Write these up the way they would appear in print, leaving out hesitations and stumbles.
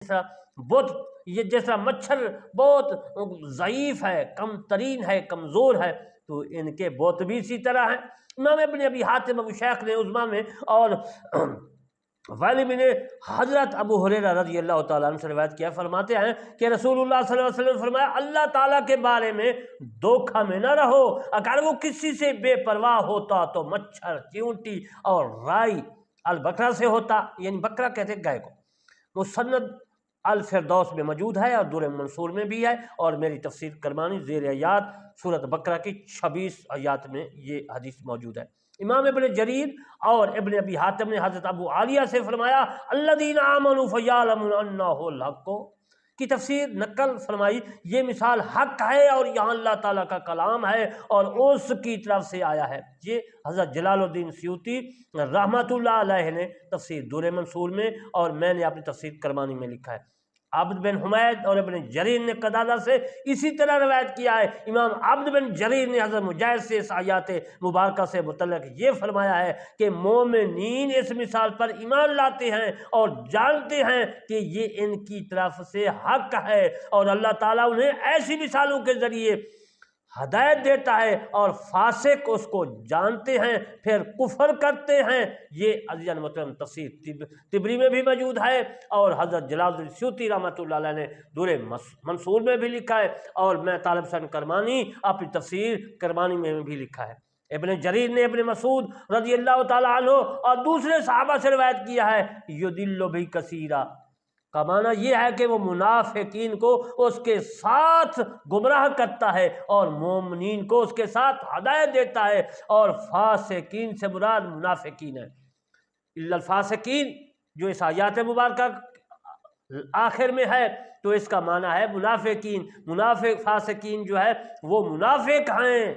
طرح بت یہ جیسا مچھر بہت ضعیف ہے، کم ترین ہے، کمزور ہے، تو ان کے بت بھی اسی طرح ہیں۔ امام ابن ابی حاتم ابو شیخ نے عظما میں اور وائل بن حضرت ابو ہریرہ رضی اللہ تعالیٰ عنہ سے روایت کیا، فرماتے ہیں کہ رسول اللہ صلی اللہ علیہ وسلم نے فرمایا اللہ تعالیٰ کے بارے میں دھوکہ میں نہ رہو، اگر وہ کسی سے بے پرواہ ہوتا تو مچھر، چیونٹی اور رائی البقرہ سے ہوتا، یعنی بکرا کہتے ہیں گائے کو۔ مسند الفردوس میں موجود ہے اور در منصور میں بھی ہے، اور میری تفسیر کرمانی زیر آیات سورۃ بقرہ کی 26 آیات میں یہ حدیث موجود ہے۔ امام ابن جریر اور ابن ابی حاتم نے حضرت ابو عالیہ سے فرمایا الذین آمنوا فیعلمون انہ الحق کی تفسیر نقل فرمائی، یہ مثال حق ہے اور یہاں اللہ تعالیٰ کا کلام ہے اور اس کی طرف سے آیا ہے۔ یہ حضرت جلال الدین سیوطی رحمۃ اللہ علیہ نے تفسیر در منصور میں اور میں نے اپنی تفسیر کرمانی میں لکھا ہے۔ عبد بن حمید اور ابن جریر نے قتادہ سے اسی طرح روایت کیا ہے۔ امام عبد بن جریر نے حضرت مجاہد سے اس آیات مبارکہ سے متعلق یہ فرمایا ہے کہ مومنین اس مثال پر ایمان لاتے ہیں اور جانتے ہیں کہ یہ ان کی طرف سے حق ہے، اور اللہ تعالیٰ انہیں ایسی مثالوں کے ذریعے ہدایت دیتا ہے، اور فاسق اس کو جانتے ہیں پھر کفر کرتے ہیں۔ یہ عزیزان محترم تفسیر طبری میں بھی موجود ہے، اور حضرت جلال الدین سیوطی رحمۃ اللہ علیہ نے در منصور میں بھی لکھا ہے، اور میں طالب سن کرمانی اپنی تفسیر کرمانی میں بھی لکھا ہے۔ ابن جریر نے ابن مسعود رضی اللہ تعالیٰ عنہ اور دوسرے صحابہ سے روایت کیا ہے یضل بہ کثیرا کا معنی یہ ہے کہ وہ منافقین کو اس کے ساتھ گمراہ کرتا ہے اور مومنین کو اس کے ساتھ ہدایت دیتا ہے، اور فاسقین سے مراد منافقین ہے۔ الا الفاسقین جو اس آیات مبارکہ آخر میں ہے تو اس کا معنی ہے منافقین۔ منافق فاسقین جو ہے وہ منافق ہیں۔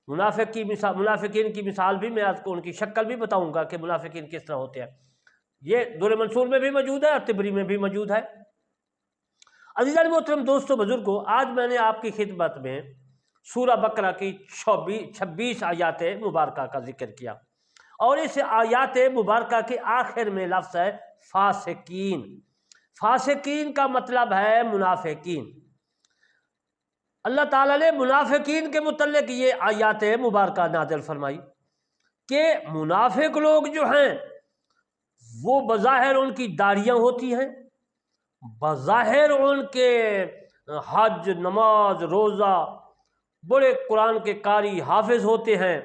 منافقین کی مثال بھی میں آپ کو ان کی شکل بھی بتاؤں گا کہ منافقین کس طرح ہوتے ہیں۔ یہ در منصور میں بھی موجود ہے اور طبری میں بھی موجود ہے۔ عزیزان محترم دوستو بزرگو، آج میں نے آپ کی خدمت میں سورہ بقرہ کی 26 آیات مبارکہ کا ذکر کیا، اور اس آیات مبارکہ کے آخر میں لفظ ہے فاسقین۔ فاسقین کا مطلب ہے منافقین۔ اللہ تعالیٰ نے منافقین کے متعلق یہ آیات مبارکہ نازل فرمائی کہ منافق لوگ جو ہیں وہ بظاہر ان کی داڑیاں ہوتی ہیں، بظاہر ان کے حج، نماز، روزہ، بڑے قرآن کے قاری حافظ ہوتے ہیں،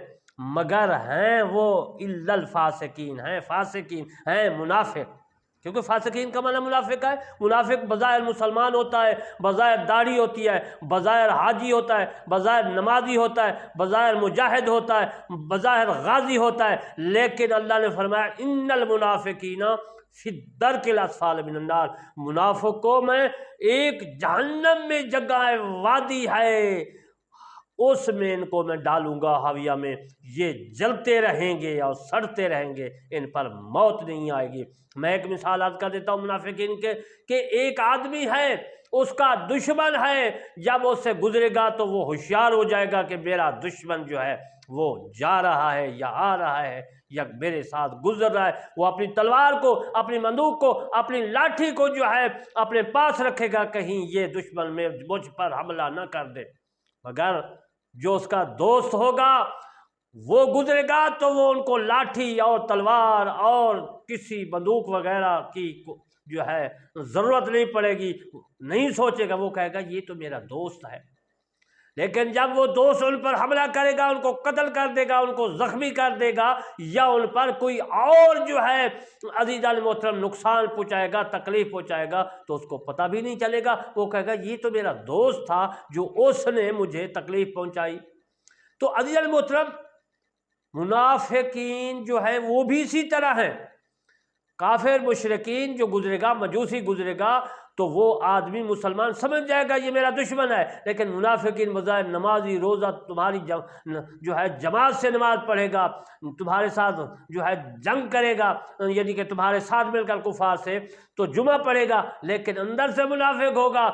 مگر ہیں وہ الا الفاسقین ہیں، فاسقین ہیں، منافق۔ کیونکہ فاسقین کا معنی منافق ہے۔ منافق بظاہر مسلمان ہوتا ہے، بظاہر داڑھی ہوتی ہے، بظاہر حاجی ہوتا ہے، بظاہر نمازی ہوتا ہے، بظاہر مجاہد ہوتا ہے، بظاہر غازی ہوتا ہے، لیکن اللہ نے فرمایا ان المنافقین فی الدرک الاسفل من النار، منافقوں میں ایک جہنم میں جگہ وادی ہے، اس میں ان کو میں ڈالوں گا حاویہ میں، یہ جلتے رہیں گے اور سڑتے رہیں گے، ان پر موت نہیں آئے گی۔ میں ایک مثال عرض کر دیتا ہوں منافقین کے کہ ایک آدمی ہے، اس کا دشمن ہے، جب اس سے گزرے گا تو وہ ہوشیار ہو جائے گا کہ میرا دشمن جو ہے وہ جا رہا ہے یا آ رہا ہے یا میرے ساتھ گزر رہا ہے، وہ اپنی تلوار کو، اپنی بندوق کو، اپنی لاٹھی کو جو ہے اپنے پاس رکھے گا کہیں یہ دشمن میں مجھ پر حملہ نہ کر دے، مگر جو اس کا دوست ہوگا وہ گزرے گا تو وہ ان کو لاٹھی اور تلوار اور کسی بندوق وغیرہ کی جو ہے ضرورت نہیں پڑے گی، نہیں سوچے گا، وہ کہے گا یہ تو میرا دوست ہے۔ لیکن جب وہ دوست ان پر حملہ کرے گا، ان کو قتل کر دے گا، ان کو زخمی کر دے گا، یا ان پر کوئی اور جو ہے عزیزان محترم نقصان پہنچائے گا، تکلیف پہنچائے گا، تو اس کو پتہ بھی نہیں چلے گا، وہ کہے گا یہ تو میرا دوست تھا جو اس نے مجھے تکلیف پہنچائی۔ تو عزیزان محترم منافقین جو ہے وہ بھی اسی طرح ہیں۔ کافر مشرکین جو گزرے گا، مجوسی گزرے گا، تو وہ آدمی مسلمان سمجھ جائے گا یہ میرا دشمن ہے، لیکن منافقین بظاہر نمازی، روزہ، تمہاری جو ہے جماعت سے نماز پڑھے گا، تمہارے ساتھ جو ہے جنگ کرے گا، یعنی کہ تمہارے ساتھ مل کر کفار سے تو جمعہ پڑھے گا، لیکن اندر سے منافق ہوگا،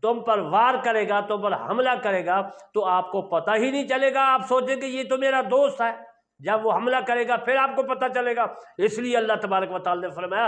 تم پر وار کرے گا، تم پر حملہ کرے گا، تو آپ کو پتہ ہی نہیں چلے گا، آپ سوچیں کہ یہ تو میرا دوست ہے، جب وہ حملہ کرے گا پھر آپ کو پتہ چلے گا۔ اس لیے اللہ تبارک و تعالی نے فرمایا